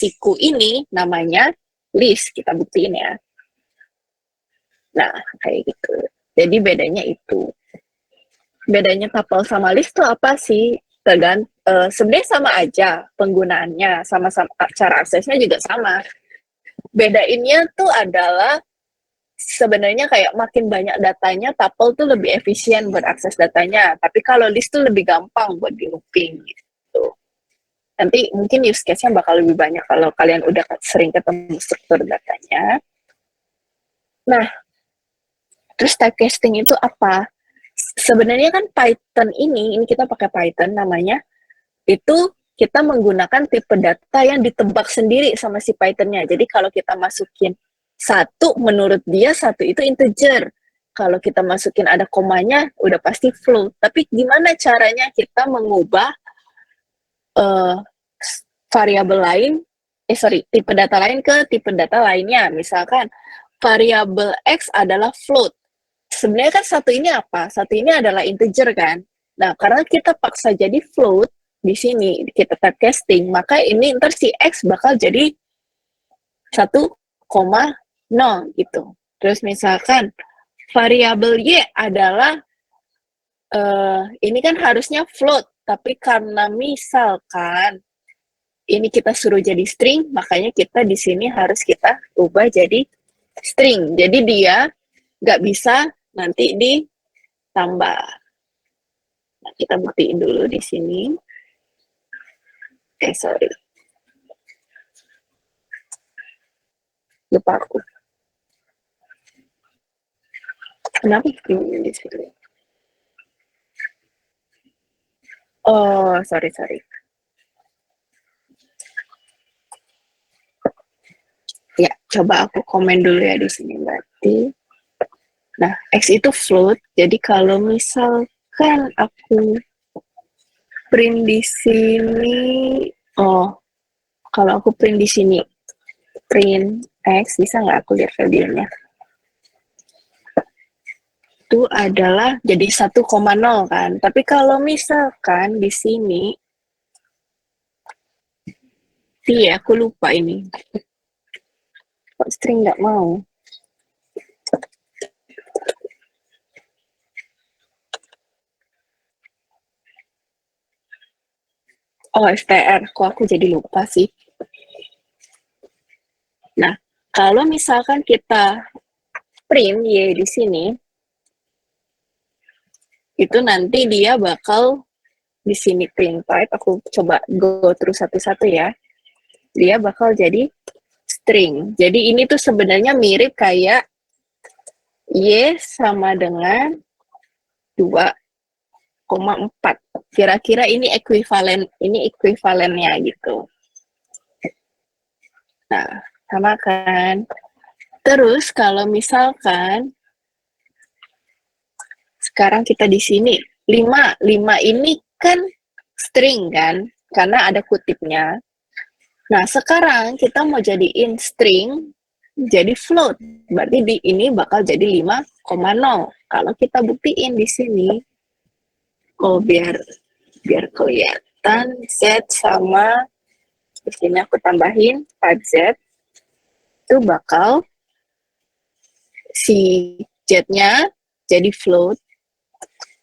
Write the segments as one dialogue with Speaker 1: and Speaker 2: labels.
Speaker 1: siku ini namanya list, kita buktiin ya. Nah, kayak gitu. Jadi bedanya itu. Bedanya tuple sama list tuh apa sih? Sebenarnya sama aja penggunaannya, sama-sama cara aksesnya juga sama. Bedainnya tuh adalah sebenarnya kayak makin banyak datanya, tuple tuh lebih efisien buat akses datanya. Tapi kalau list tuh lebih gampang buat di looping gitu. Nanti mungkin use case-nya bakal lebih banyak kalau kalian udah sering ketemu struktur datanya. Nah, terus typecasting itu apa? Sebenarnya kan Python ini kita pakai Python namanya, itu kita menggunakan tipe data yang ditebak sendiri sama si Python-nya. Jadi kalau kita masukin satu, menurut dia satu itu integer. Kalau kita masukin ada komanya, udah pasti float. Tapi gimana caranya kita mengubah uh, variabel lain, tipe data lain ke tipe data lainnya. Misalkan variabel X adalah float. Sebenarnya kan satu ini apa? Satu ini adalah integer kan? Nah, karena kita paksa jadi float, di sini kita typecasting, maka ini ntar si X bakal jadi 1,0 gitu. Terus misalkan variabel Y adalah ini kan harusnya float, tapi karena misalkan ini kita suruh jadi string, makanya kita di sini harus kita ubah jadi string. Jadi dia nggak bisa nanti ditambah. Nah, kita buktiin dulu di sini. Sorry. Lupa aku. Kenapa string di sini? Oh, sorry. Ya, coba aku komen dulu ya di sini berarti. Nah, X itu float, jadi kalau misalkan aku print di sini, kalau aku print di sini, print X, bisa nggak aku lihat value-nya? Itu adalah jadi 1,0 kan. Tapi kalau misalkan di sini, iya aku lupa ini. Kok string nggak mau? Oh, str. Kok aku jadi lupa sih? Nah, kalau misalkan kita print Y di sini, itu nanti dia bakal di sini print type, aku coba go terus satu-satu ya. Dia bakal jadi string. Jadi ini tuh sebenarnya mirip kayak Y sama dengan 2,4. Kira-kira ini ekuivalennya gitu. Nah, sama kan? Terus kalau misalkan sekarang kita di sini 5 ini kan string kan? Karena ada kutipnya. Nah, sekarang kita mau jadiin string jadi float. Berarti ini bakal jadi 5,0. Kalau kita buktiin di sini, biar kelihatan, Z sama di sini aku tambahin 5Z, itu bakal si Z-nya jadi float,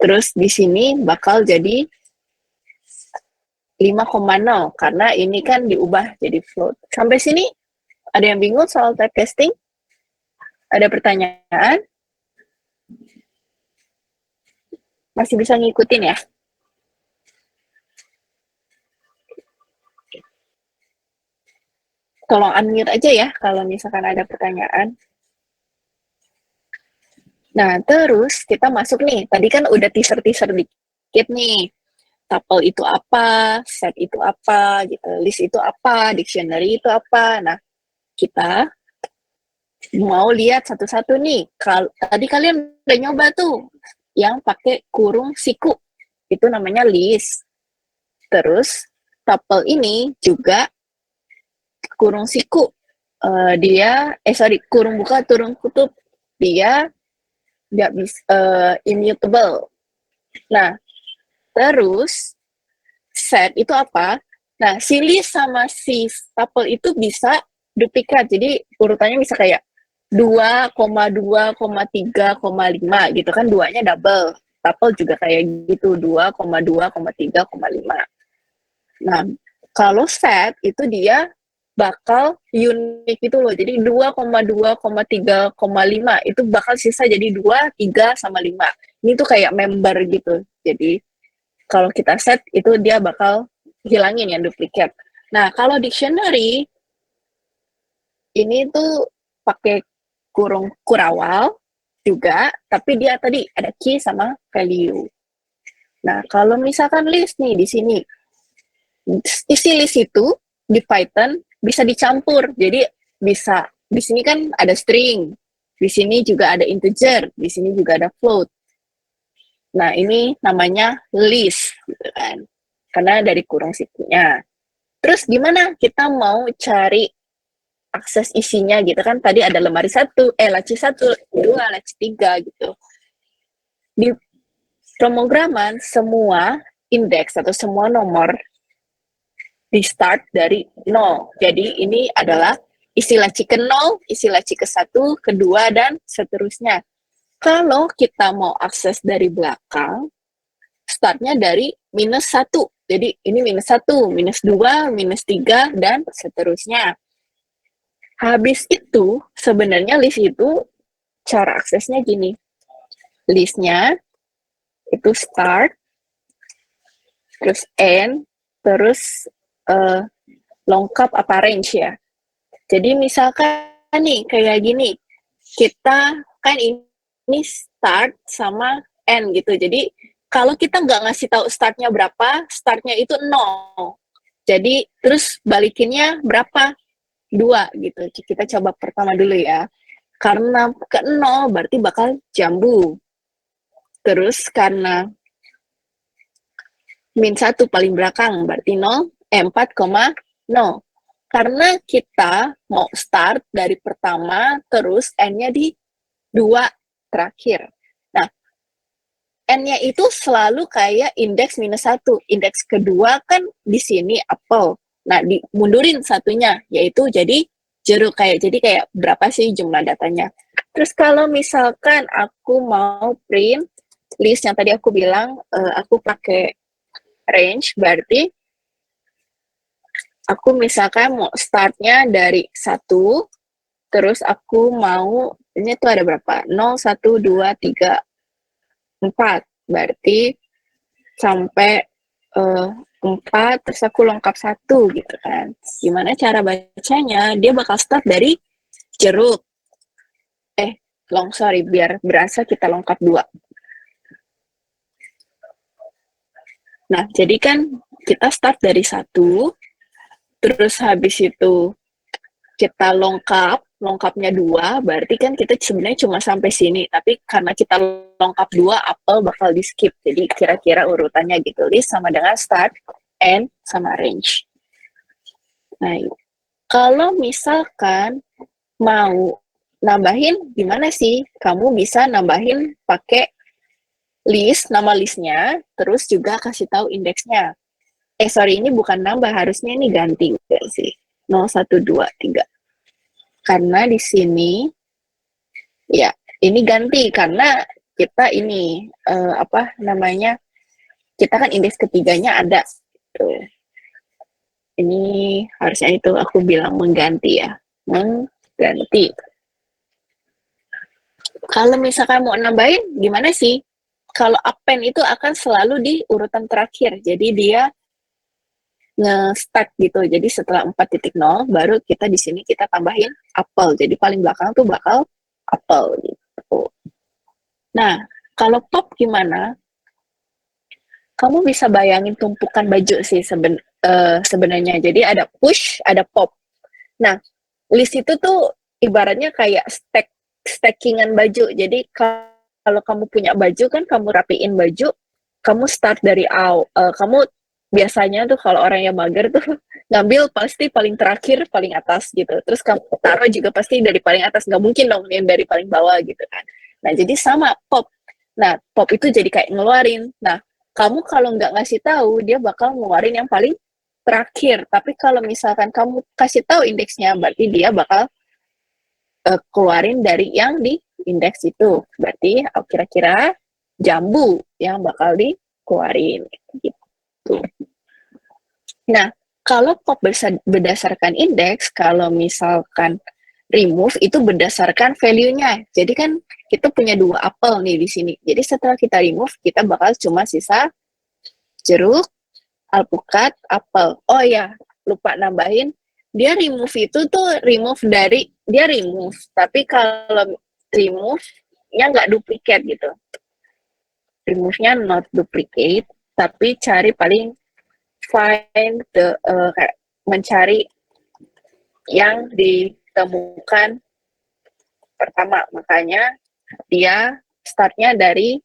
Speaker 1: terus di sini bakal jadi 5,0 karena ini kan diubah jadi float. Sampai sini ada yang bingung soal typecasting? Ada pertanyaan? Masih bisa ngikutin ya? Tolong unmute aja ya kalau misalkan ada pertanyaan. Nah, terus kita masuk nih. Tadi kan udah teaser-teaser dikit nih. Tuple itu apa, set itu apa, gitu. List itu apa, dictionary itu apa. Nah, kita mau lihat satu-satu nih. Tadi kalian udah nyoba tuh yang pakai kurung siku. Itu namanya list. Terus tuple ini juga kurung siku. Kurung buka, turun kutub. Dia nggak bisa immutable. Nah, terus set itu apa? Nah, si list sama si tuple itu bisa duplikat. Jadi urutannya bisa kayak 2,2,3,5 gitu kan, duanya double. Tuple juga kayak gitu, 2,2,3,5. Nah, kalau set itu dia bakal unik gitu loh. Jadi 2,2,3,5 itu bakal sisa jadi 2, 3, sama 5. Ini tuh kayak member gitu. Jadi kalau kita set itu dia bakal hilangin yang duplikat. Nah, kalau dictionary ini tuh pakai kurung kurawal juga, tapi dia tadi ada key sama value. Nah, kalau misalkan list nih di sini, isi list itu di Python bisa dicampur. Jadi bisa di sini kan ada string, di sini juga ada integer, di sini juga ada float. Nah, ini namanya list gitu kan. Karena dari kurung situnya. Terus gimana kita mau cari akses isinya gitu kan? Tadi ada lemari laci 1, 2, laci 3 gitu. Di pemrograman semua indeks atau semua nomor di start dari 0. Jadi ini adalah isi laci ke 0, isi laci ke 1, kedua, dan seterusnya. Kalau kita mau akses dari belakang, startnya dari -1. Jadi ini -1, -2, -3, dan seterusnya. Habis itu, sebenarnya list itu cara aksesnya gini. Listnya itu start, terus end, terus lengkap apa range ya. Jadi misalkan nih kayak gini, kita kan ini start sama end gitu. Jadi kalau kita nggak ngasih tahu startnya berapa, startnya itu 0. Jadi terus balikinnya berapa? 2 gitu. Kita coba pertama dulu ya. Karena ke 0 berarti bakal jambu. Terus karena -1 paling belakang berarti 4,0. Karena kita mau start dari pertama terus n-nya di 2 terakhir. Nah, n-nya itu selalu kayak indeks -1. Indeks kedua kan di sini apel. Nah, dimundurin satunya, yaitu jadi jeruk jadi kayak berapa sih jumlah datanya. Terus kalau misalkan aku mau print list yang tadi aku bilang, aku pakai range, berarti aku misalkan mau startnya dari 1, terus aku mau, ini tuh ada berapa? 0, 1, 2, 3, 4. Berarti sampai 4, terus aku lengkap 1 gitu kan. Gimana cara bacanya? Dia bakal start dari jeruk. Sorry, biar berasa kita lengkap 2. Nah, jadi kan kita start dari 1, terus habis itu kita lengkapnya 2, berarti kan kita sebenarnya cuma sampai sini. Tapi karena kita lengkap 2, apel bakal di skip. Jadi kira-kira urutannya gitu. List sama dengan start, end, sama range. Nah, kalau misalkan mau nambahin, gimana sih? Kamu bisa nambahin pakai list, nama listnya, terus juga kasih tahu indeksnya. Sorry, ini bukan nambah, harusnya ini ganti sih. 0, 1, 2, 3. Karena di sini, ya, ini ganti karena kita ini, kita kan indeks ketiganya ada. Tuh. Ini harusnya itu aku bilang mengganti ya. Mengganti. Kalau misalkan mau nambahin, gimana sih? Kalau append itu akan selalu di urutan terakhir. Jadi dia nge-start gitu. Jadi setelah 4.0 baru kita di sini kita tambahin apel. Jadi paling belakang tuh bakal apel gitu. Nah, kalau pop gimana? Kamu bisa bayangin tumpukan baju sih sebenarnya. Jadi ada push, ada pop. Nah, list itu tuh ibaratnya kayak stackingan baju. Jadi kalau kamu punya baju kan kamu rapiin baju, kamu start dari kamu biasanya tuh kalau orang yang mager tuh ngambil pasti paling terakhir, paling atas gitu. Terus kamu taruh juga pasti dari paling atas, nggak mungkin dong yang dari paling bawah gitu kan. Nah, jadi sama pop. Nah, pop itu jadi kayak ngeluarin. Nah, kamu kalau nggak ngasih tahu, dia bakal ngeluarin yang paling terakhir. Tapi kalau misalkan kamu kasih tahu indeksnya, berarti dia bakal keluarin dari yang di indeks itu. Berarti kira-kira jambu yang bakal dikeluarin gitu. Nah, kalau pop berdasarkan indeks, kalau misalkan remove itu berdasarkan value-nya. Jadi kan kita punya 2 apel nih di sini. Jadi setelah kita remove, kita bakal cuma sisa jeruk, alpukat, apel. Oh ya, lupa nambahin. Dia remove itu tuh remove dari, dia remove. Tapi kalau remove-nya nggak duplicate gitu. Remove-nya not duplicate, tapi cari paling find the, mencari yang ditemukan pertama. Makanya dia startnya dari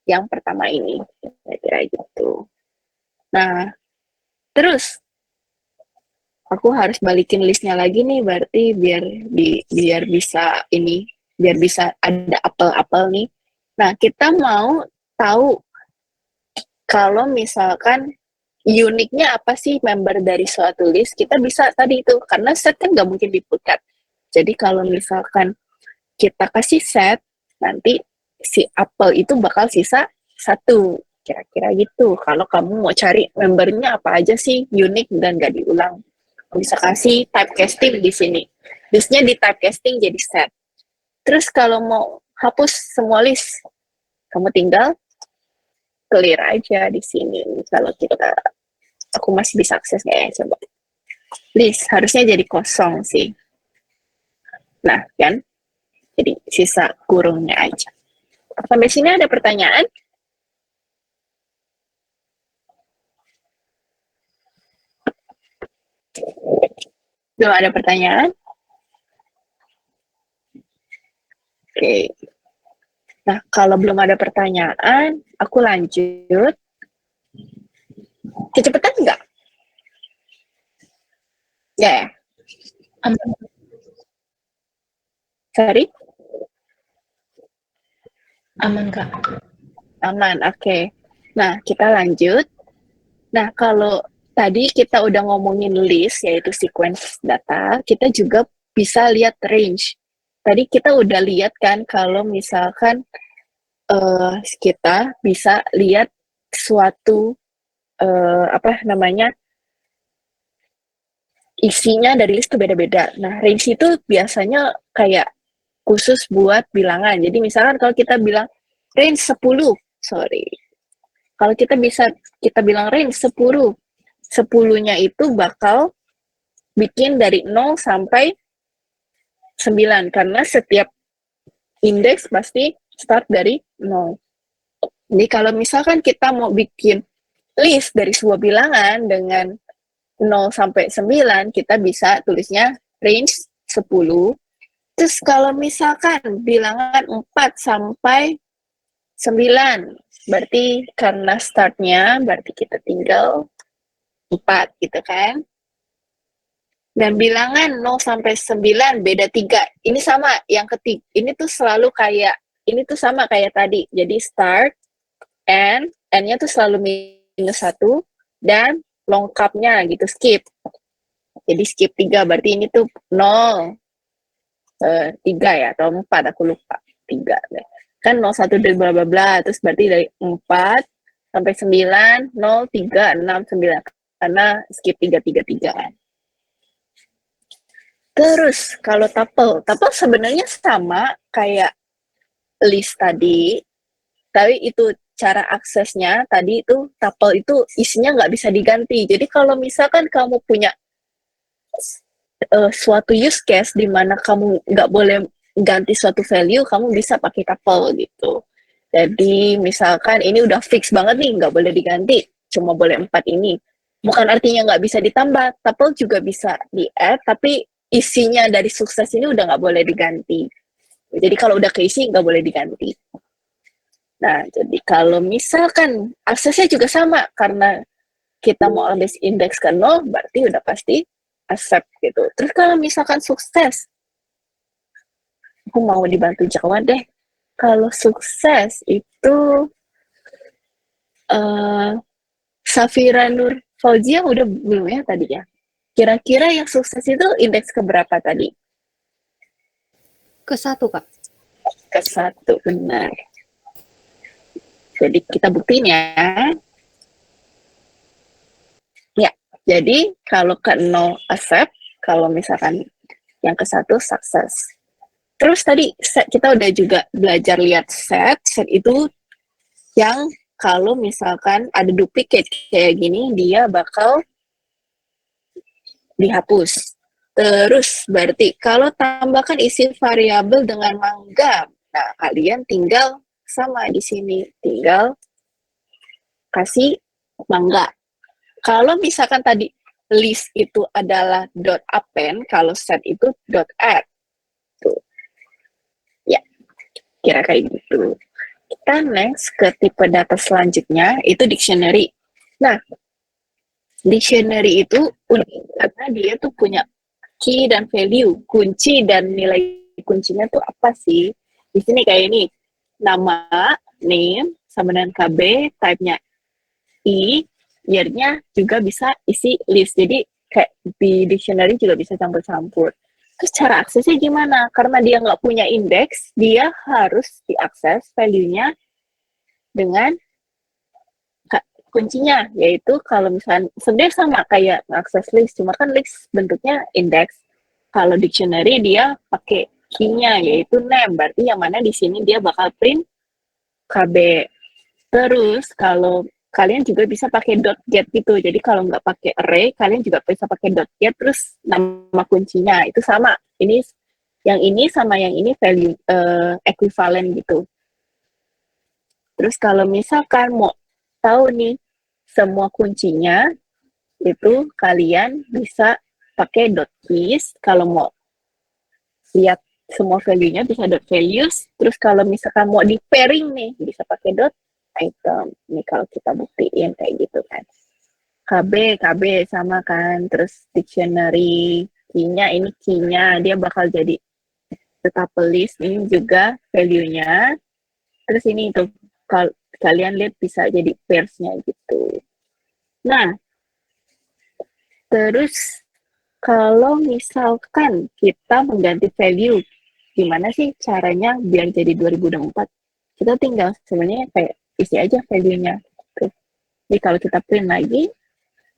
Speaker 1: yang pertama ini. Kira-kira gitu. Nah, terus aku harus balikin listnya lagi nih, berarti biar bisa ini, biar bisa ada apel-apel nih. Nah, kita mau tahu kalau misalkan uniknya apa sih member dari suatu list, kita bisa tadi itu, karena set kan nggak mungkin dipukat. Jadi kalau misalkan kita kasih set, nanti si apel itu bakal sisa satu. Kira-kira gitu. Kalau kamu mau cari membernya apa aja sih, unik dan nggak diulang. Bisa kasih typecasting di sini. Listnya di typecasting jadi set. Terus kalau mau hapus semua list, kamu tinggal clear aja di sini. Kalau aku masih bisa akses nggak ya, coba. List harusnya jadi kosong sih. Nah, kan? Jadi sisa kurungnya aja. Sampai sini ada pertanyaan? Belum ada pertanyaan? Oke. Nah, kalau belum ada pertanyaan, aku lanjut. Kecepatan nggak? Ya,
Speaker 2: Aman.
Speaker 1: Sorry?
Speaker 2: Aman, Kak.
Speaker 1: Aman, oke. Nah, kita lanjut. Nah, kalau tadi kita udah ngomongin list, yaitu sequence data, kita juga bisa lihat range. Tadi kita udah lihat kan kalau misalkan kita bisa lihat suatu apa namanya, isinya dari list itu beda-beda. Nah, range itu biasanya kayak khusus buat bilangan. Jadi misalkan kalau kita bilang range 10, sorry. Kalau kita bilang range 10, 10-nya itu bakal bikin dari 0 sampai 9 karena setiap indeks pasti start dari 0. Jadi kalau misalkan kita mau bikin list dari sebuah bilangan dengan 0 sampai 9, kita bisa tulisnya range 10. Terus kalau misalkan bilangan 4 sampai 9, berarti karena startnya, berarti kita tinggal 4 gitu kan. Dan bilangan 0 sampai 9 beda 3. Ini sama, yang ketiga. Ini tuh selalu kayak, ini tuh sama kayak tadi. Jadi start, N-nya tuh selalu minus 1, dan lengkapnya gitu, skip. Jadi skip 3, berarti ini tuh 0, 3 ya, atau 4, aku lupa. 3. Kan 0, 1, dan bla bla bla. Terus berarti dari 4 sampai 9, 0, 3, 6, 9. Karena skip 3, 3, 3 kan. Terus kalau tuple sebenarnya sama kayak list tadi, tapi itu cara aksesnya tadi itu tuple itu isinya nggak bisa diganti. Jadi kalau misalkan kamu punya suatu use case di mana kamu nggak boleh ganti suatu value, kamu bisa pakai tuple gitu. Jadi misalkan ini udah fix banget nih, nggak boleh diganti, cuma boleh 4 ini. Bukan artinya nggak bisa ditambah, tuple juga bisa di-add, tapi isinya dari sukses ini udah nggak boleh diganti. Jadi kalau udah keisi nggak boleh diganti. Nah, jadi kalau misalkan aksesnya juga sama, karena kita mau ambil indeks ke 0, berarti udah pasti accept gitu. Terus kalau misalkan sukses, aku mau dibantu jawab deh. Kalau sukses itu Safira Nur Fauzia udah belum ya tadi ya? Kira-kira yang sukses itu indeks keberapa tadi?
Speaker 3: Ke-1, Kak.
Speaker 1: Ke-1, benar. Jadi kita buktiin ya. Ya, jadi kalau ke-0 accept, kalau misalkan yang ke-1 sukses. Terus tadi kita udah juga belajar lihat set itu yang kalau misalkan ada duplicate kayak gini, dia bakal dihapus. Terus berarti kalau tambahkan isi variabel dengan mangga, nah kalian tinggal sama di sini, tinggal kasih mangga. Kalau misalkan tadi list itu adalah dot append, kalau set itu dot add. Tuh. Ya, kira kayak gitu. Kita next ke tipe data selanjutnya, itu dictionary. Nah, dictionary itu unik karena dia tuh punya key dan value, kunci dan nilai kuncinya tuh apa sih? Di sini kayak ini, nama, name, sama dengan KB, type-nya I, year-nya juga bisa isi list. Jadi kayak di dictionary juga bisa campur-campur. Terus cara aksesnya gimana? Karena dia nggak punya indeks, dia harus diakses value-nya dengan kuncinya, yaitu kalau misalnya sebenarnya sama kayak akses list, cuma kan list bentuknya indeks. Kalau dictionary dia pakai key-nya, yaitu name, berarti yang mana di sini dia bakal print KB. Terus kalau kalian juga bisa pakai dot get gitu, jadi kalau nggak pakai array, kalian juga bisa pakai dot get, terus nama kuncinya, itu sama. Yang ini sama yang ini value equivalent gitu. Terus kalau misalkan mau tahu nih semua kuncinya, itu kalian bisa pakai dot keys. Kalau mau lihat semua value-nya bisa dot values. Terus kalau misalkan mau di pairing nih, bisa pakai dot item. Ini kalau kita buktiin kayak gitu kan. KB sama kan. Terus dictionary, key-nya ini key-nya, dia bakal jadi tetap list. Ini juga value-nya. Terus ini tuh kalian lihat bisa jadi pairs-nya gitu. Nah, terus kalau misalkan kita mengganti value, gimana sih caranya biar jadi 2024? Kita tinggal sebenarnya kayak isi aja value-nya. Tuh. Jadi kalau kita print lagi,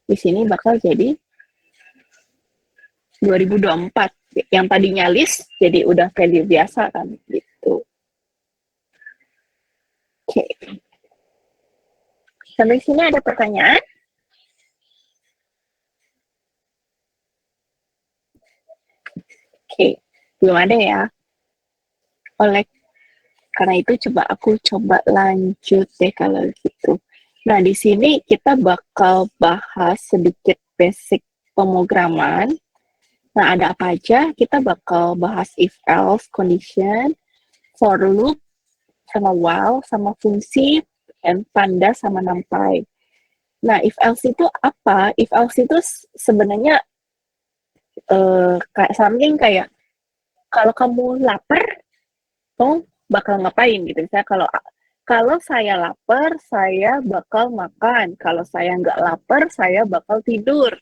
Speaker 1: di sini bakal jadi 2024. Yang tadinya list, jadi udah value biasa kan, gitu. Oke. Sampai sini ada pertanyaan? Oke, belum ada ya. Oleh karena itu aku coba lanjut deh kalau gitu. Nah, di sini kita bakal bahas sedikit basic pemrograman. Nah, ada apa aja? Kita bakal bahas if else condition, for loop, sama while, sama fungsi, and panda sama numpy. Nah, if else itu apa? If else itu sebenarnya kayak something kayak kalau kamu lapar, kamu bakal ngapain gitu. Misalnya kalau saya lapar, saya bakal makan. Kalau saya nggak lapar, saya bakal tidur.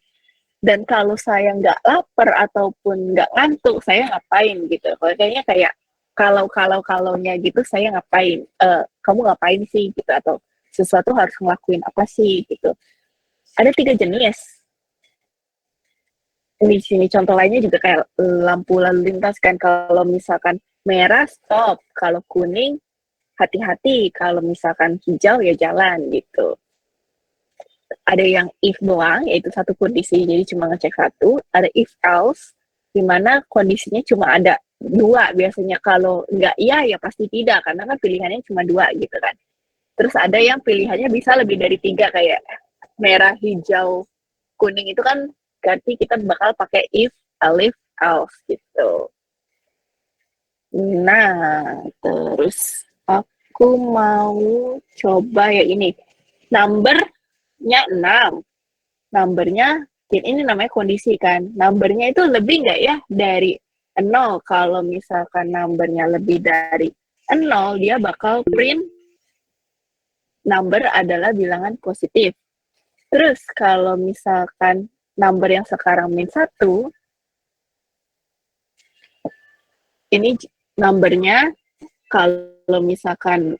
Speaker 1: Dan kalau saya nggak lapar ataupun nggak ngantuk, saya ngapain gitu. Kayaknya kayak kalau-nya gitu, saya ngapain? Kamu ngapain sih gitu? Atau sesuatu harus ngelakuin apa sih gitu. Ada 3 jenis. Di sini contoh lainnya juga kayak lampu lalu lintas kan. Kalau misalkan merah, stop. Kalau kuning, hati-hati. Kalau misalkan hijau, ya jalan gitu. Ada yang if doang, yaitu satu kondisi, jadi cuma ngecek satu. Ada if else, di mana kondisinya cuma ada 2 biasanya. Kalau nggak iya, ya pasti tidak, karena kan pilihannya cuma 2 gitu kan. Terus ada yang pilihannya bisa lebih dari 3, kayak merah, hijau, kuning itu kan berarti kita bakal pakai if, else gitu. Nah, terus aku mau coba ya ini. Numbernya 6. Numbernya, ini namanya kondisi kan. Numbernya itu lebih nggak ya dari 0. Kalau misalkan numbernya lebih dari 0, dia bakal print number adalah bilangan positif. Terus kalau misalkan number yang sekarang -1, ini numbernya kalau misalkan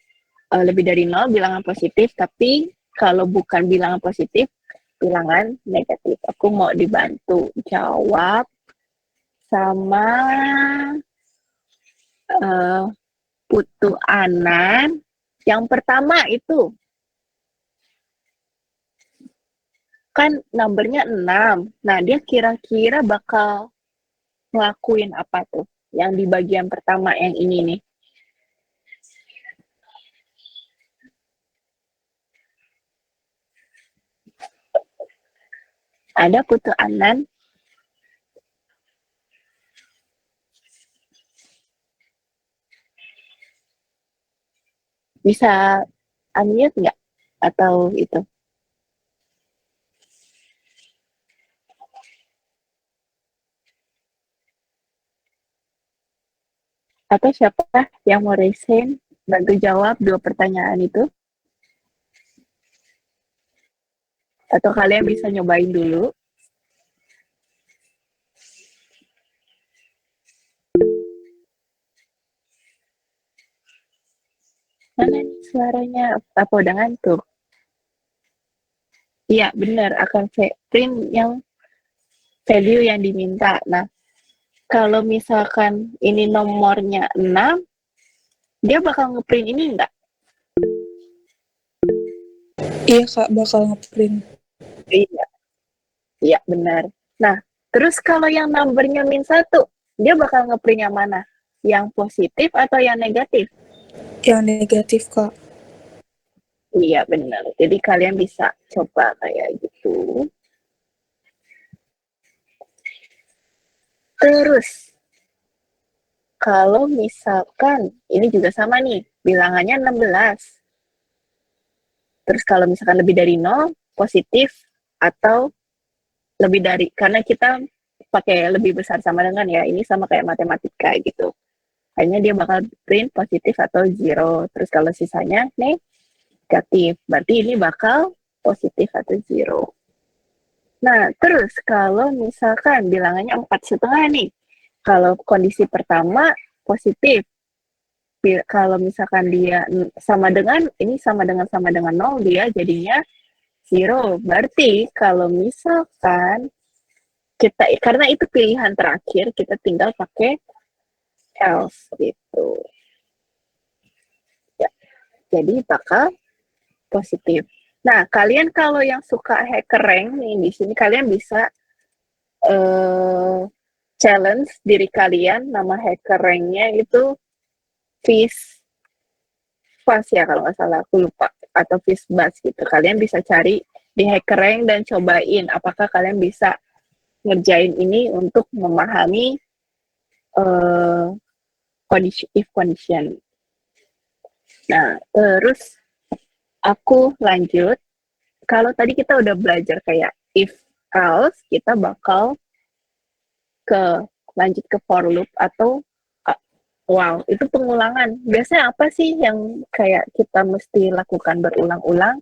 Speaker 1: lebih dari 0 bilangan positif, tapi kalau bukan bilangan positif, bilangan negatif. Aku mau dibantu jawab sama Putu Anan. Yang pertama itu kan numbernya 6. Nah, dia kira-kira bakal ngelakuin apa tuh? Yang di bagian pertama yang ini nih. Ada Putu Anan? Bisa unmute nggak? Atau itu? Atau siapa yang mau raise hand, bantu jawab 2 pertanyaan itu? Atau kalian bisa nyobain dulu? Mana nih suaranya? Apa udah ngantuk? Iya, benar. Akan print yang value yang diminta. Nah, kalau misalkan ini nomornya 6, dia bakal ngeprint ini enggak?
Speaker 3: Iya Kak, bakal ngeprint.
Speaker 1: Iya. Iya, benar. Nah, terus kalau yang numbernya -1, dia bakal ngeprint yang mana? Yang positif atau yang negatif?
Speaker 3: Yang negatif Kak.
Speaker 1: Iya, benar. Jadi kalian bisa coba kayak gitu. Terus, kalau misalkan, ini juga sama nih, bilangannya 16. Terus kalau misalkan lebih dari 0, positif, atau lebih dari, karena kita pakai lebih besar sama dengan ya, ini sama kayak matematika gitu. Hanya dia bakal print positif atau zero. Terus kalau sisanya negatif, berarti ini bakal positif atau zero. Nah, terus kalau misalkan bilangannya 4,5 nih, kalau kondisi pertama positif, kalau misalkan dia sama dengan, ini sama dengan 0, dia jadinya zero. Berarti kalau misalkan kita, karena itu pilihan terakhir, kita tinggal pakai else gitu. Ya, jadi bakal positif. Nah, kalian kalau yang suka hacker rank nih, di sini kalian bisa challenge diri kalian. Nama hacker ranknya itu Fizz ya kalau nggak salah, aku lupa. Atau Fizzbuzz gitu. Kalian bisa cari di hacker rank dan cobain apakah kalian bisa ngerjain ini untuk memahami if condition. Nah, terus aku lanjut. Kalau tadi kita udah belajar kayak if else, kita bakal lanjut ke for loop atau wow, itu pengulangan. Biasanya apa sih yang kayak kita mesti lakukan berulang-ulang?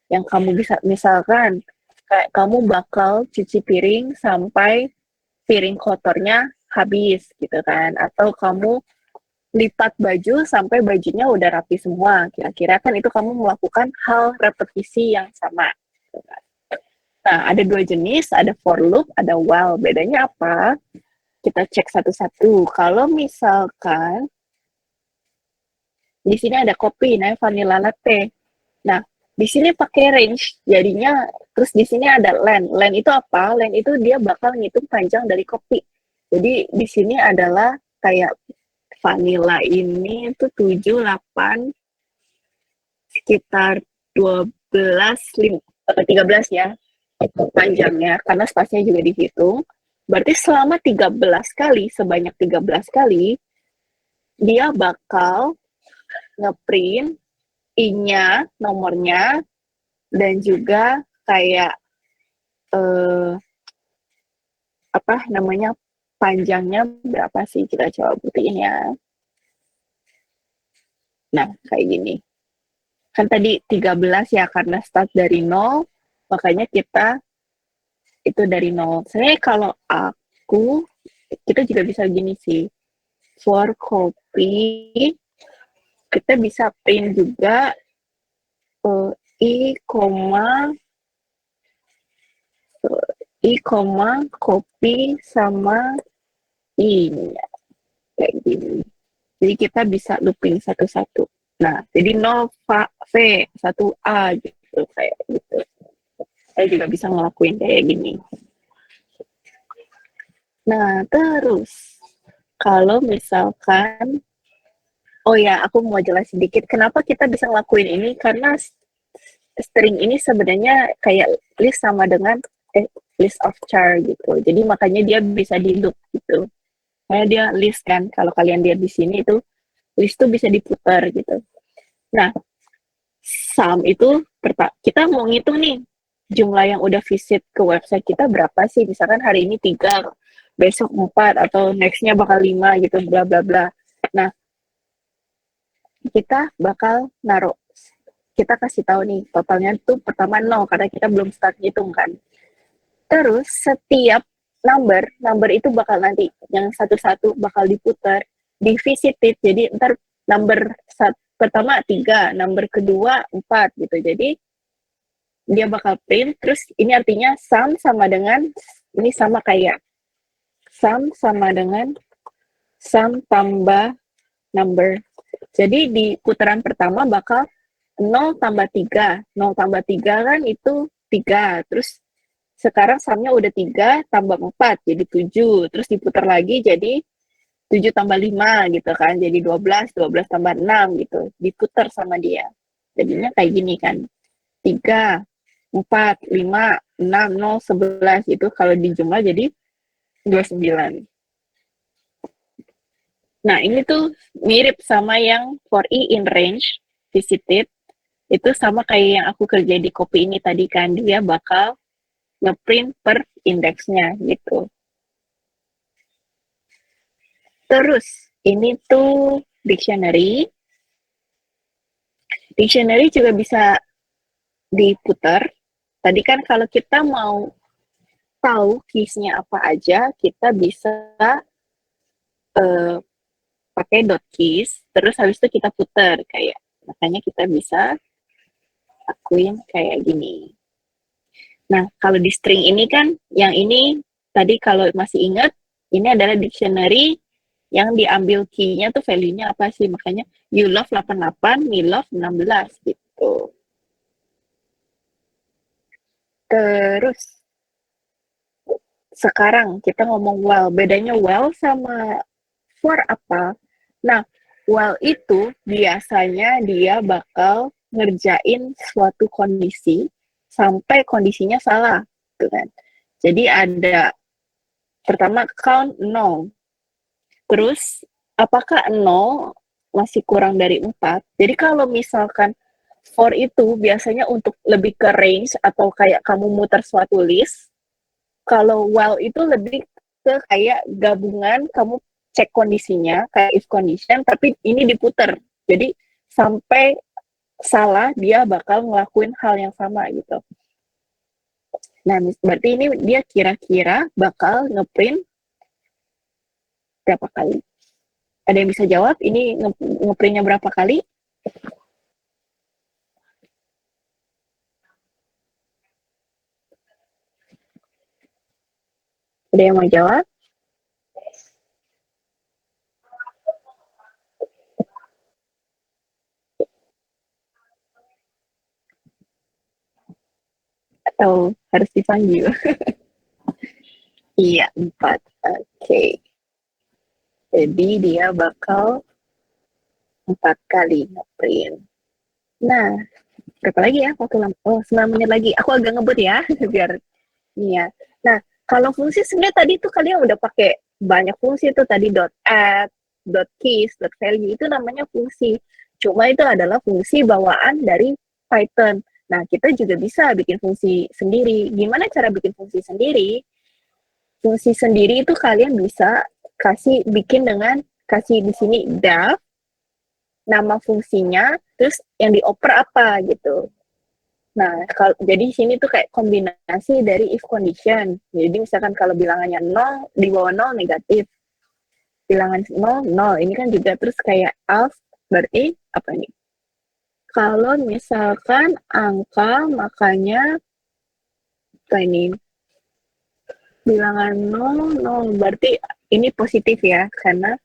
Speaker 1: Yang kamu bisa, misalkan kayak kamu bakal cuci piring sampai piring kotornya habis gitu kan, atau kamu lipat baju sampai bajunya udah rapi semua. Kira-kira kan itu kamu melakukan hal repetisi yang sama. Nah, ada 2 jenis, ada for loop, ada while. Bedanya apa? Kita cek satu-satu. Kalau misalkan di sini ada kopi, namanya vanilla latte. Nah, di sini pakai range, jadinya terus di sini ada len. Len itu apa? Len itu dia bakal ngitung panjang dari kopi. Jadi di sini adalah kayak vanilla ini itu 7, 8, sekitar 12, 13 ya panjangnya, karena spasinya juga dihitung. Berarti selama 13 kali, sebanyak 13 kali, dia bakal ngeprint I-nya, nomornya, dan juga kayak apa namanya, panjangnya berapa sih, kita coba buktiin ya. Nah, kayak gini. Kan tadi 13 ya, karena start dari 0, Makanya kita itu dari nol. Sebenarnya kalau aku, kita juga bisa gini sih. For copy, kita bisa print juga i, copy sama i kayak gini. Jadi kita bisa looping satu-satu. Nah, jadi 0 V, 1 A gitu kayak gitu. Saya juga bisa ngelakuin kayak gini. Nah, terus kalau misalkan oh ya, aku mau jelasin dikit kenapa kita bisa ngelakuin ini karena string ini sebenarnya kayak list sama dengan list of char gitu. Jadi makanya dia bisa di loop gitu. Kayak dia list kan, kalau kalian lihat di sini itu list tuh bisa diputar gitu. Nah, sum itu kita mau ngitung nih jumlah yang udah visit ke website kita berapa sih? Misalkan hari ini 3, besok 4 atau nextnya bakal 5 gitu, bla bla bla. Nah, kita bakal naruh, kita kasih tahu nih totalnya tuh pertama 0 karena kita belum start ngitung kan. Terus setiap number itu bakal nanti yang satu-satu bakal diputar, divisited. Jadi ntar number pertama 3, number kedua 4 gitu. Jadi dia bakal print, terus ini artinya sum sama dengan, ini sama kayak sum sama dengan sum tambah number. Jadi di putaran pertama bakal 0 tambah 3. 0 tambah 3 kan itu 3. Terus sekarang sumnya udah 3 tambah 4 jadi 7. Terus diputar lagi jadi 7 tambah 5 gitu kan. Jadi 12, 12 tambah 6 gitu. Diputar sama dia. Jadinya kayak gini kan. 3, 4, 5, 6, 0, 11 itu kalau dijumlah jadi 29. Nah, ini tuh mirip sama yang for i in range visited. Itu sama kayak yang aku kerja di copy ini tadi kan. Dia bakal ngeprint per indeksnya gitu. Terus, ini tuh dictionary. Dictionary juga bisa diputar. Tadi kan kalau kita mau tahu keysnya apa aja, kita bisa pakai dot keys, terus habis itu kita putar kayak. Makanya kita bisa lakuin kayak gini. Nah, kalau di string ini kan, yang ini tadi kalau masih ingat, ini adalah dictionary yang diambil key-nya tuh value-nya apa sih. Makanya you love 88, me love 16 gitu. Terus, sekarang kita ngomong while. Bedanya while sama for apa? Nah, while itu biasanya dia bakal ngerjain suatu kondisi sampai kondisinya salah, gitu kan. Jadi ada pertama count 0. Terus apakah 0 masih kurang dari 4? Jadi kalau misalkan for itu biasanya untuk lebih ke range atau kayak kamu muter suatu list. Kalau while itu lebih ke kayak gabungan kamu cek kondisinya kayak if condition tapi ini diputer. Jadi sampai salah dia bakal ngelakuin hal yang sama gitu. Nah, berarti ini dia kira-kira bakal ngeprint berapa kali? Ada yang bisa jawab? Ini ngeprintnya berapa kali? Ada yang mau jawab? Atau harus dipanggil? Iya, 4. Oke. Jadi dia bakal 4 kali ngeprint. Nah, berapa lagi ya? Waktu oh, 9 menit lagi. Aku agak ngebut ya, biar ini ya. Nah, kalau fungsi sebenarnya tadi tuh kalian udah pakai banyak fungsi tuh tadi .add, .keys, .value itu namanya fungsi. Cuma itu adalah fungsi bawaan dari Python. Nah, kita juga bisa bikin fungsi sendiri. Gimana cara bikin fungsi sendiri? Fungsi sendiri itu kalian bisa bikin dengan kasih di sini nama fungsinya, terus yang dioper apa gitu. Nah, jadi sini tuh kayak kombinasi dari if condition. Jadi misalkan kalau bilangannya 0, di bawah 0 negatif. Bilangan 0, 0. Ini kan juga terus kayak else, berarti apa nih? Kalau misalkan angka, makanya apa ini? Bilangan 0, 0. Berarti ini positif ya, karena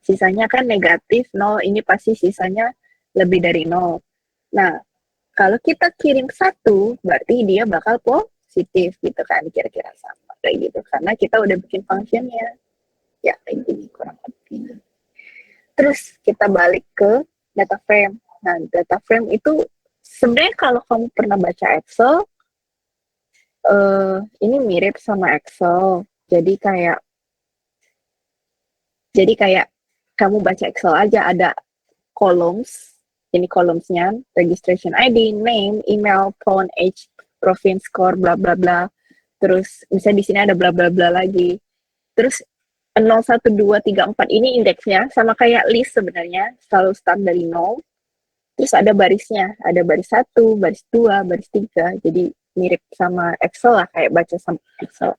Speaker 1: sisanya kan negatif 0. Ini pasti sisanya lebih dari 0. Nah, kalau kita kirim 1, berarti dia bakal positif gitu kan, kira-kira sama kayak gitu. Karena kita udah bikin functionnya. Ya, kayak gini kurang lebih. Terus kita balik ke data frame. Nah, data frame itu sebenarnya kalau kamu pernah baca Excel, ini mirip sama Excel. Jadi kayak kamu baca Excel aja, ada columns. Ini columns-nya registration ID, name, email, phone, age, province, score, bla bla bla. Terus misalnya di sini ada bla bla bla lagi. Terus 0, 1, 2, 3, 4 ini indeksnya sama kayak list sebenarnya, selalu start dari 0. Terus ada barisnya, ada baris 1, baris 2, baris 3. Jadi mirip sama Excel lah, kayak baca sama Excel.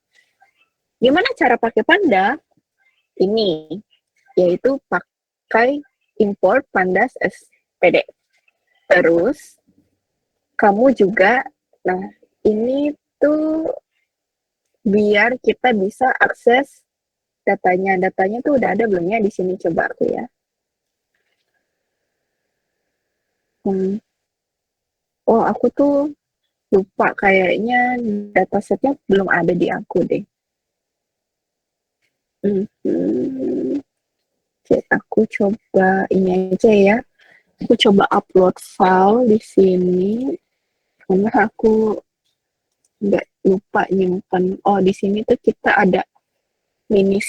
Speaker 1: Gimana cara pakai Panda? Ini, yaitu pakai import pandas SPD. Terus, kamu juga, nah ini tuh biar kita bisa akses datanya. Datanya tuh udah ada belum ya di sini, coba aku ya. Oh, aku tuh lupa, kayaknya datasetnya belum ada di aku deh. Aku coba ini aja ya. Aku coba upload file di sini. Karena aku nggak lupa nyimpan. Oh, di sini tuh kita ada mini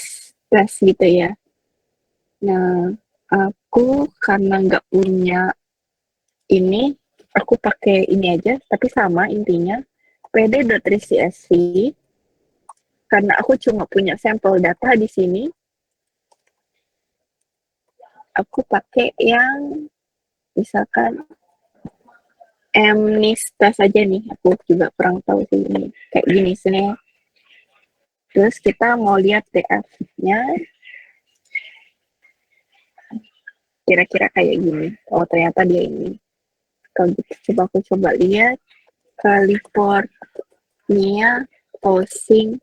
Speaker 1: test gitu ya. Nah, aku karena nggak punya ini, aku pakai ini aja, tapi sama intinya. pd.recsv, karena aku cuma punya sampel data di sini, aku pakai yang misalkan mnistas aja nih, aku juga kurang tahu sih ini kayak gini sini. Terus kita mau lihat df-nya, kira-kira kayak gini. Oh, ternyata dia ini. Kalau gitu coba aku lihat California housing.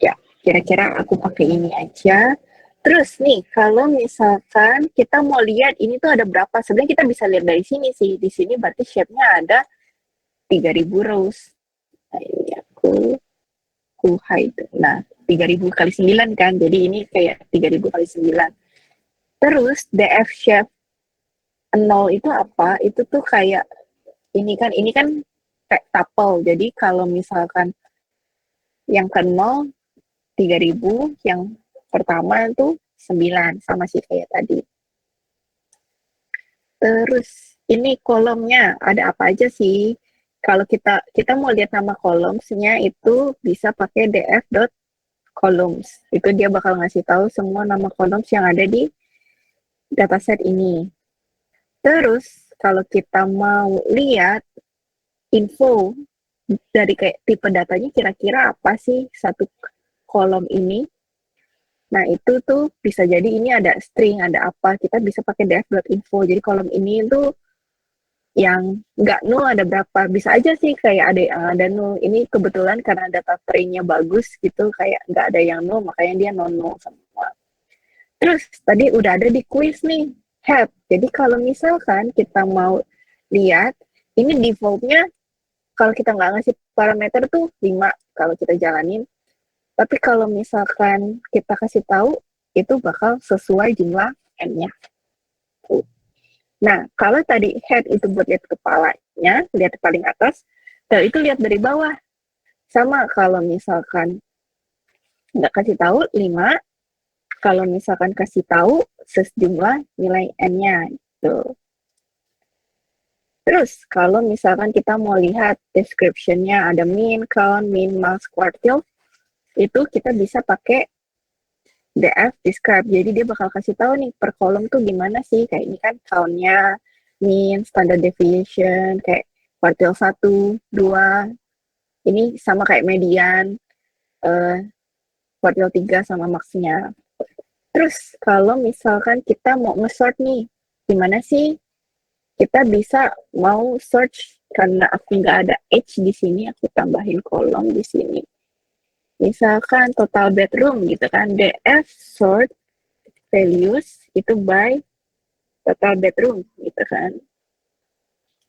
Speaker 1: Ya, kira-kira aku pakai ini aja. Terus nih, kalau misalkan kita mau lihat ini tuh ada berapa, sebenarnya kita bisa lihat dari sini sih. Di sini berarti shape-nya ada 3000 rows. Nah, ini aku hide. Nah, 3000 kali 9 kan, jadi ini kayak 3000 kali 9. Terus df shape 0 itu apa? Itu tuh kayak ini kan kayak tuple. Jadi kalau misalkan yang ke 0 3000, yang pertama itu 9, sama sih kayak tadi. Terus ini kolomnya ada apa aja sih? Kalau kita mau lihat nama columns-nya itu bisa pakai df.columns. Itu dia bakal ngasih tahu semua nama columns yang ada di dataset ini. Terus kalau kita mau lihat info dari kayak tipe datanya kira-kira apa sih satu kolom ini. Nah, itu tuh bisa jadi ini ada string, ada apa. Kita bisa pakai def.info. Jadi kolom ini tuh yang nggak null ada berapa. Bisa aja sih kayak ada yang ada null. Ini kebetulan karena data trainnya bagus gitu, kayak nggak ada yang null, makanya dia non-null semua. Terus, tadi udah ada di quiz nih, head. Jadi kalau misalkan kita mau lihat, ini default-nya kalau kita nggak ngasih parameter tuh 5 kalau kita jalanin. Tapi kalau misalkan kita kasih tahu, itu bakal sesuai jumlah n-nya. Nah, kalau tadi head itu buat lihat kepalanya, lihat paling atas, dan itu lihat dari bawah. Sama kalau misalkan nggak kasih tahu, 5. Kalau misalkan kasih tahu, sejumlah nilai n-nya. Gitu. Terus, kalau misalkan kita mau lihat description-nya, ada min, count, min, max, quartile, itu kita bisa pakai DF describe. Jadi dia bakal kasih tahu nih per kolom tuh gimana sih. Kayak ini kan count-nya, mean, standard deviation, kayak quartile 1, 2. Ini sama kayak median, quartile 3 sama max-nya. Terus kalau misalkan kita mau nge-sort nih, gimana sih kita bisa mau search karena aku nggak ada H di sini, aku tambahin kolom di sini. Misalkan total bedroom gitu kan, DF sort values itu by total bedroom gitu kan.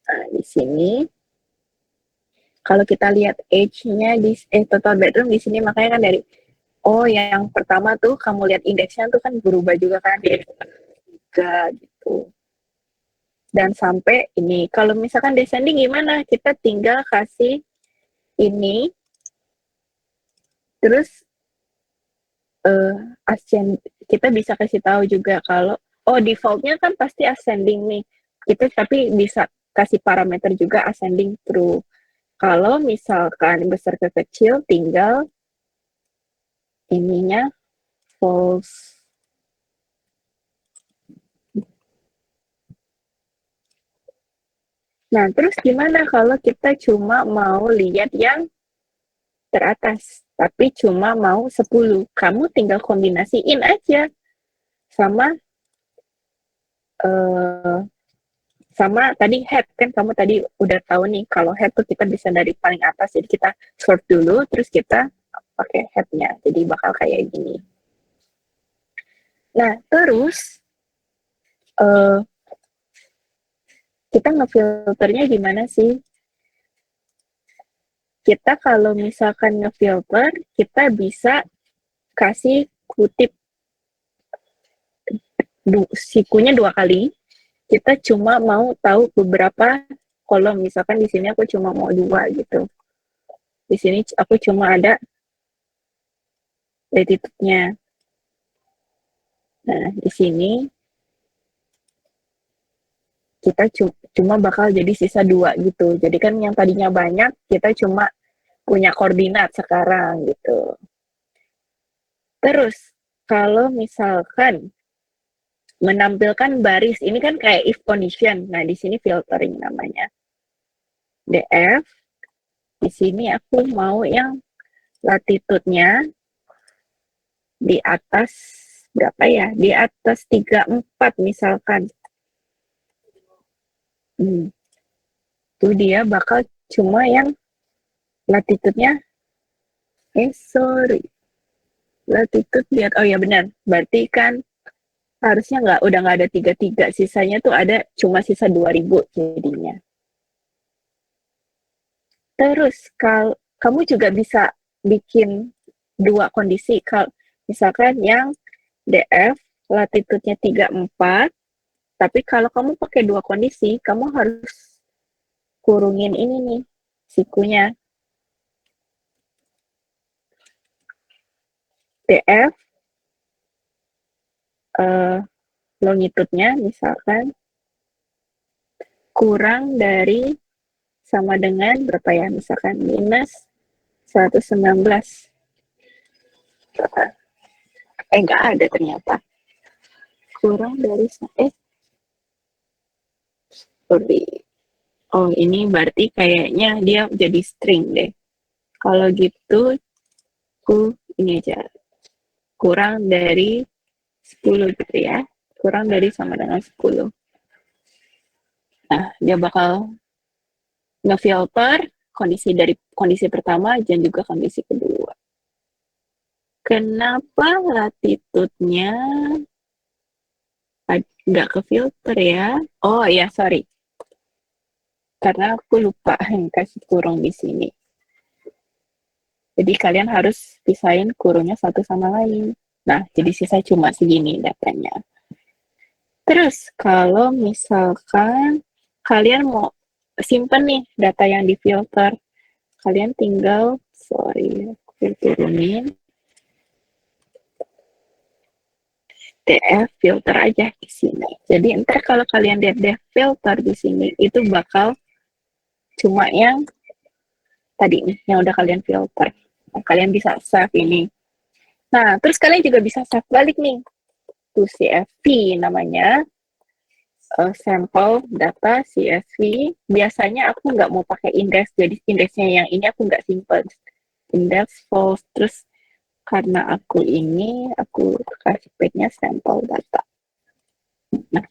Speaker 1: Nah, di sini kalau kita lihat H-nya di total bedroom di sini makanya kan dari yang pertama tuh kamu lihat indeksnya tuh kan berubah juga kan dari 3 gitu. Dan sampai ini kalau misalkan descending gimana? Kita tinggal kasih ini terus kita bisa kasih tahu juga kalau defaultnya kan pasti ascending nih. Kita tapi bisa kasih parameter juga ascending true. Kalau misalkan besar ke kecil tinggal ininya false. Nah, terus gimana kalau kita cuma mau lihat yang teratas, tapi cuma mau 10? Kamu tinggal kombinasiin aja sama sama tadi head kan kamu tadi udah tahu nih kalau head tuh kita bisa dari paling atas jadi kita sort dulu terus kita pakai headnya jadi bakal kayak gini. Nah terus kita ngefilternya gimana sih? Kita kalau misalkan ngefilter kita bisa kasih kutip sikunya 2 kali. Kita cuma mau tahu beberapa kolom, misalkan di sini aku cuma mau 2 gitu. Di sini aku cuma ada latitude-nya. Nah, di sini kita cuma bakal jadi sisa 2 gitu. Jadi kan yang tadinya banyak, kita cuma punya koordinat sekarang gitu. Terus, kalau misalkan menampilkan baris, ini kan kayak if condition. Nah, di sini filtering namanya. DF, di sini aku mau yang latitude-nya di atas berapa ya? Di atas 34 misalkan. Tuh dia bakal cuma yang latitude-nya latitude lihat ya benar. Berarti kan harusnya udah nggak ada 33, sisanya tuh ada cuma sisa 2000 jadinya. Terus kalau kamu juga bisa bikin 2 kondisi. Kalau misalkan yang DF latitude-nya 34, tapi kalau kamu pakai 2 kondisi, kamu harus kurungin ini nih, sikunya. DF longitude-nya misalkan kurang dari sama dengan berapa ya, misalkan minus 119. Nggak ada ternyata. Kurang dari, sorry. Ini berarti kayaknya dia jadi string deh. Kalau gitu, ini aja. Kurang dari 10 gitu ya. Kurang dari sama dengan 10. Nah, dia bakal ngefilter kondisi pertama dan juga kondisi kedua. Kenapa latitude-nya nggak kefilter ya? Oh ya, sorry. Karena aku lupa kasih kurung di sini. Jadi kalian harus pisahin kurungnya satu sama lain. Nah, jadi sisa cuma segini datanya. Terus, kalau misalkan kalian mau simpen nih data yang difilter, kalian tinggal, aku turunin, DF filter aja di sini. Jadi ntar kalau kalian lihat DF filter di sini, itu bakal cuma yang tadi nih, yang udah kalian filter. Nah, kalian bisa save ini. Nah, terus kalian juga bisa save balik nih to CSV namanya, sampel data CSV. Biasanya aku nggak mau pakai index, jadi indeksnya yang ini aku nggak simpan. Index false, terus karena aku kasih path-nya sampel data. Nah,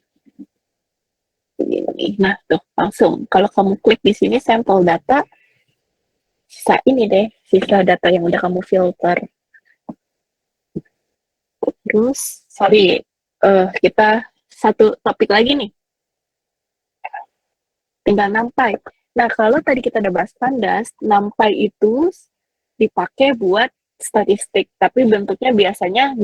Speaker 1: begini. Nah, tuh langsung. Kalau kamu klik di sini sampel data, sisa data yang udah kamu filter. Terus, sorry, kita satu topik lagi nih, tinggal NumPy. Nah, kalau tadi kita udah bahas pandas, NumPy itu dipakai buat statistik, tapi bentuknya biasanya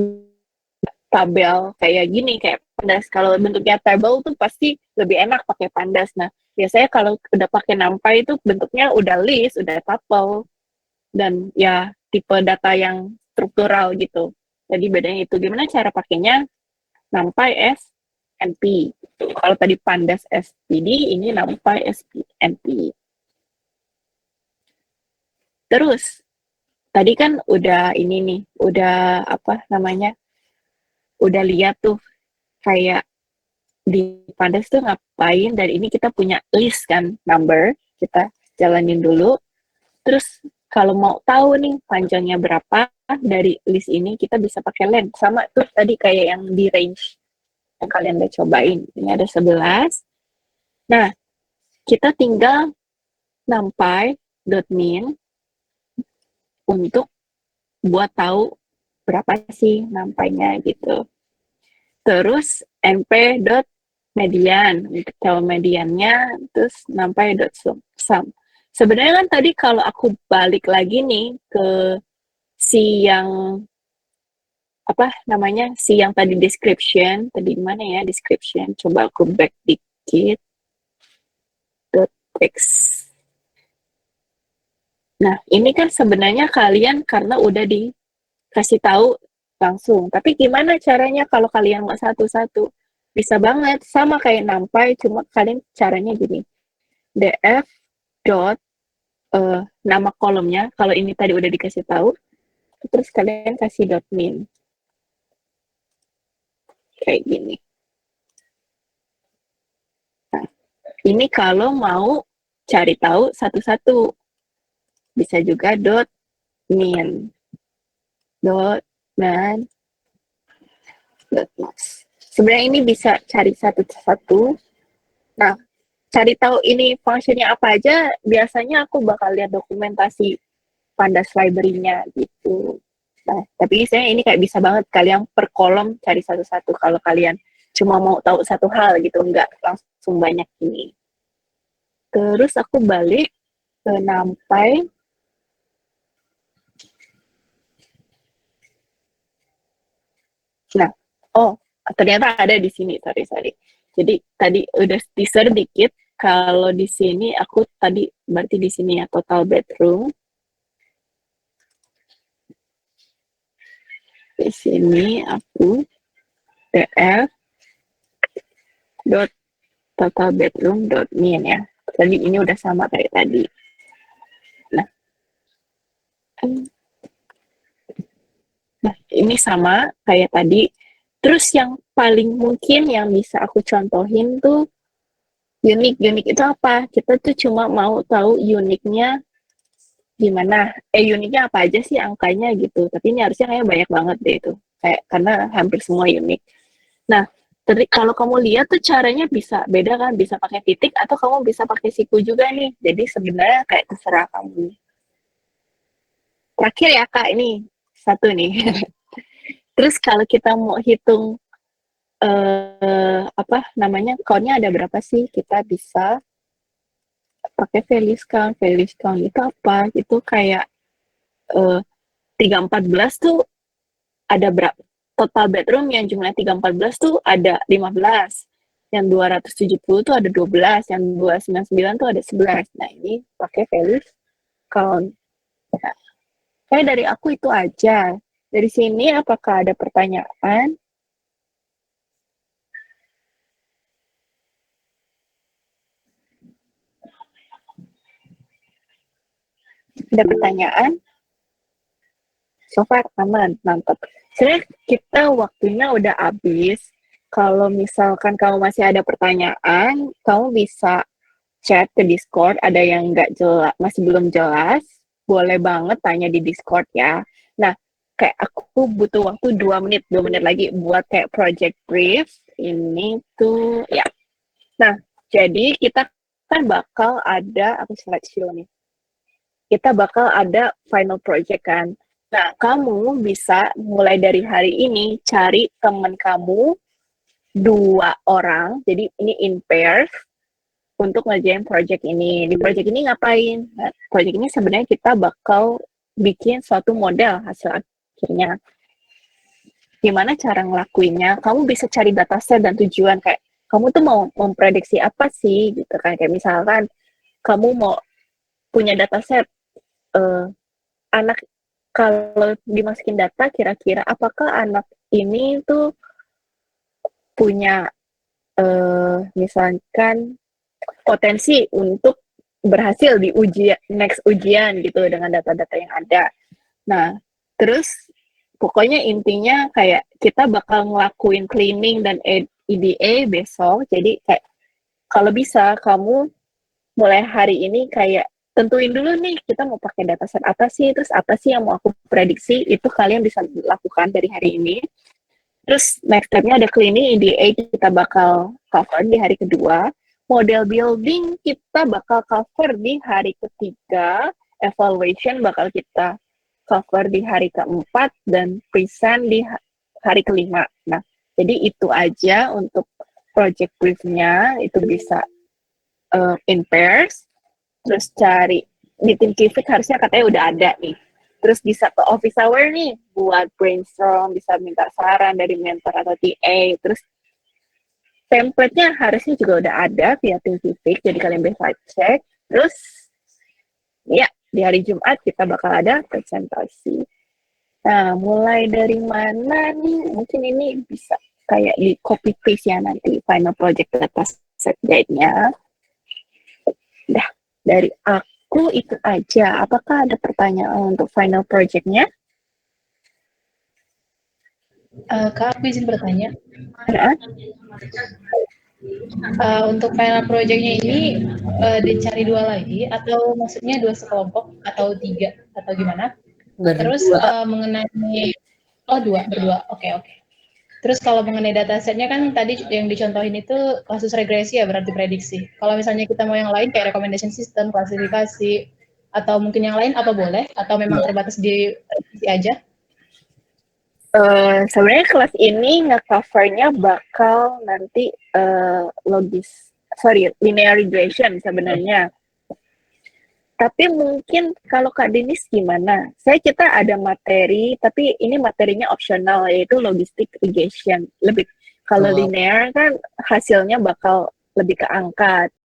Speaker 1: tabel kayak gini, kayak pandas. Kalau bentuknya table tuh pasti lebih enak pakai pandas. Nah, biasanya kalau udah pakai NumPy itu bentuknya udah list, udah tuple, dan ya tipe data yang struktural gitu. Jadi bedanya itu gimana cara pakainya? NumPy S NP. Kalau tadi pandas SPD, ini NumPy NP. Terus tadi kan udah ini nih, udah apa namanya? Udah lihat tuh kayak di pandas tuh ngapain, dan ini kita punya list kan, number. Kita jalanin dulu. Terus kalau mau tahu nih panjangnya berapa dari list ini, kita bisa pakai len. Sama tuh tadi kayak yang di range yang kalian udah cobain. Ini ada 11. Nah, kita tinggal numpy.min untuk buat tahu berapa sih numpy-nya gitu. Terus np.median untuk tahu mediannya, terus numpy.sum. Sebenarnya kan tadi kalau aku balik lagi nih ke si yang apa namanya, si yang tadi description, tadi mana ya description, coba aku back dikit, text. Nah, ini kan sebenarnya kalian karena udah dikasih tahu langsung. Tapi gimana caranya kalau kalian mau satu-satu? Bisa banget, sama kayak NumPy, cuma kalian caranya gini. df dot nama kolomnya, kalau ini tadi udah dikasih tahu, terus kalian kasih dot min. Kayak gini. Nah, ini kalau mau cari tahu satu-satu. Bisa juga dot min. Dot dan dot max. Sebenarnya ini bisa cari satu-satu. Nah, cari tahu ini fungsinya apa aja, biasanya aku bakal lihat dokumentasi pandas library-nya gitu. Nah, tapi saya ini kayak bisa banget kalian per kolom cari satu-satu kalau kalian cuma mau tahu satu hal gitu, enggak langsung banyak ini. Terus aku balik ke NumPy. Nah, oh, ternyata ada di sini, sorry. Jadi tadi udah teaser dikit, kalau di sini aku tadi berarti di sini ya total bedroom. Di sini aku df dot total bedroom dot min ya. Tadi ini udah sama kayak tadi. Nah, ini sama kayak tadi. Terus yang paling mungkin yang bisa aku contohin tuh unik. Unik itu apa? Kita tuh cuma mau tahu uniknya gimana. Uniknya apa aja sih angkanya gitu. Tapi ini harusnya kayak banyak banget deh itu. Kayak karena hampir semua unik. Nah, kalau kamu lihat tuh caranya bisa beda kan, bisa pakai titik atau kamu bisa pakai siku juga nih. Jadi sebenarnya kayak terserah kamu. Terakhir ya Kak, ini satu nih. Terus kalau kita mau hitung apa namanya, count-nya ada berapa sih, kita bisa pakai value count. Value count itu apa? Itu kayak 314 tuh ada berapa? Total bedroom yang jumlah 314 tuh ada 15. Yang 270 tuh ada 12, yang 299 tuh ada 11. Nah, ini pakai value count. Nah, kayak dari aku itu aja. Dari sini apakah ada pertanyaan? Ada pertanyaan? So far aman, mantap. Sebenarnya kita waktunya udah habis. Kalau misalkan kamu masih ada pertanyaan, kamu bisa chat ke Discord. Ada yang nggak jelas, masih belum jelas, boleh banget tanya di Discord ya. Nah, kayak aku butuh waktu 2 menit lagi buat kayak project brief. Ini tuh, ya. Nah, jadi kita kan bakal ada, aku slideshow nih. Kita bakal ada final project kan. Nah, kamu bisa mulai dari hari ini cari teman kamu 2 orang, jadi ini in pairs untuk ngerjain project ini. Di project ini ngapain? Nah, project ini sebenarnya kita bakal bikin suatu model hasil akhirnya. Gimana cara ngelakuinnya? Kamu bisa cari dataset dan tujuan kayak kamu tuh mau memprediksi apa sih gitu kan? Kayak misalkan kamu mau punya dataset anak, kalau dimasukin data kira-kira apakah anak ini tuh punya misalkan potensi untuk berhasil di ujian next ujian gitu dengan data-data yang ada. Nah, terus pokoknya intinya kayak kita bakal ngelakuin cleaning dan EDA besok. Jadi kayak kalau bisa kamu mulai hari ini kayak tentuin dulu nih kita mau pakai dataset apa sih, terus apa sih yang mau aku prediksi, itu kalian bisa lakukan dari hari ini. Terus next step-nya ada cleaning, EDA kita bakal cover di hari kedua. Model building kita bakal cover di hari ketiga. Evaluation bakal kita cover di hari keempat. Dan present di hari kelima. Nah, jadi itu aja untuk project brief-nya. Itu bisa in pairs. Terus cari di tim Kivik harusnya katanya udah ada nih. Terus bisa ke office hour nih buat brainstorm, bisa minta saran dari mentor atau TA. Terus template-nya harusnya juga udah ada via tim Kivik, jadi kalian bisa cek. Terus ya, di hari Jumat kita bakal ada presentasi. Nah, mulai dari mana nih? Mungkin ini bisa kayak di copy paste ya nanti final project data set guide-nya. Dah, dari aku itu aja. Apakah ada pertanyaan untuk final project-nya?
Speaker 2: Kak, aku izin bertanya.
Speaker 1: Ya.
Speaker 2: Untuk final project-nya ini dicari 2 lagi atau maksudnya 2 sekelompok atau 3 atau gimana? Terus mengenai 2 berdua. Oke. Terus kalau mengenai datasetnya kan tadi yang dicontohin itu kasus regresi ya, berarti prediksi. Kalau misalnya kita mau yang lain kayak recommendation system, klasifikasi, atau mungkin yang lain apa boleh? Atau memang terbatas di prediksi aja?
Speaker 1: Sebenarnya kelas ini nge-cover-nya bakal nanti linear regression sebenarnya. Tapi mungkin kalau Kak Denis gimana? Kita ada materi, tapi ini materinya opsional, yaitu logistic regression. Kalau linear kan hasilnya bakal lebih ke angka.